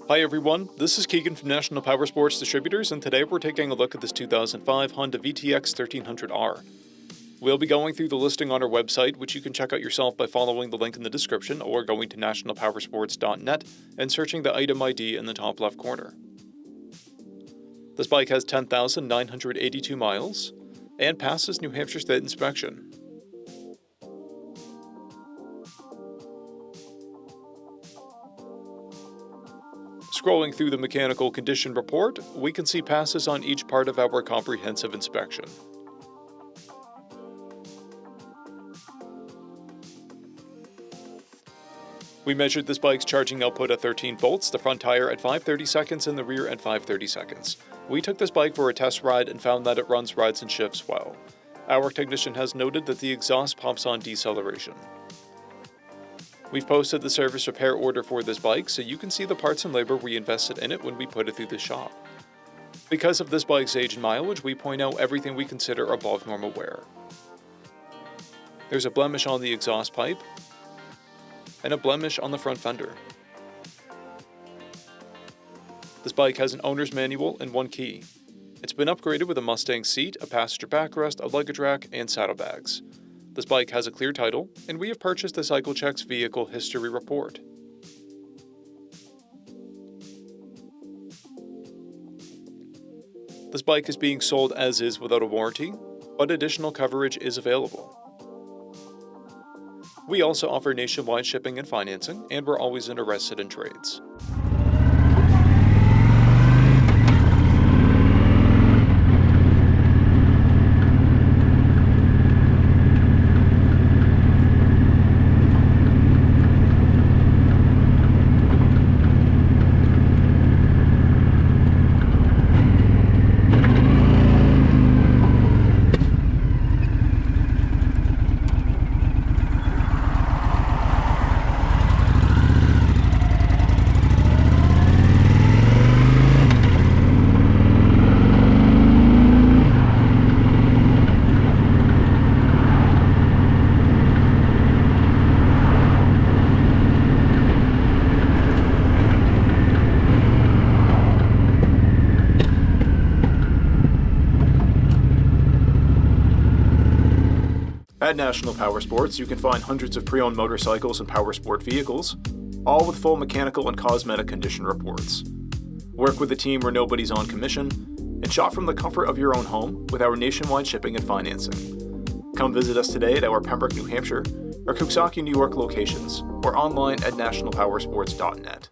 Hi everyone, this is Keegan from National Powersports Distributors, and today we're taking a look at this 2005 Honda VTX1300R. We'll be going through the listing on our website, which you can check out yourself by following the link in the description or going to nationalpowersports.net and searching the item ID in the top left corner. This bike has 10,982 miles and passes New Hampshire State inspection. Scrolling through the mechanical condition report, we can see passes on each part of our comprehensive inspection. We measured this bike's charging output at 13 volts, the front tire at 530 seconds and the rear at 530 seconds. We took this bike for a test ride and found that it runs rides and shifts well. Our technician has noted that the exhaust pops on deceleration. We've posted the service repair order for this bike so you can see the parts and labor we invested in it when we put it through the shop. Because of this bike's age and mileage, we point out everything we consider above normal wear. There's a blemish on the exhaust pipe and a blemish on the front fender. This bike has an owner's manual and one key. It's been upgraded with a Mustang seat, a passenger backrest, a luggage rack, and saddlebags. This bike has a clear title, and we have purchased the CycleCheck's vehicle history report. This bike is being sold as is without a warranty, but additional coverage is available. We also offer nationwide shipping and financing, and we're always interested in trades. At National Powersports, you can find hundreds of pre-owned motorcycles and powersport vehicles, all with full mechanical and cosmetic condition reports. Work with a team where nobody's on commission, and shop from the comfort of your own home with our nationwide shipping and financing. Come visit us today at our Pembroke, New Hampshire, or Coxsackie, New York locations, or online at nationalpowersports.net.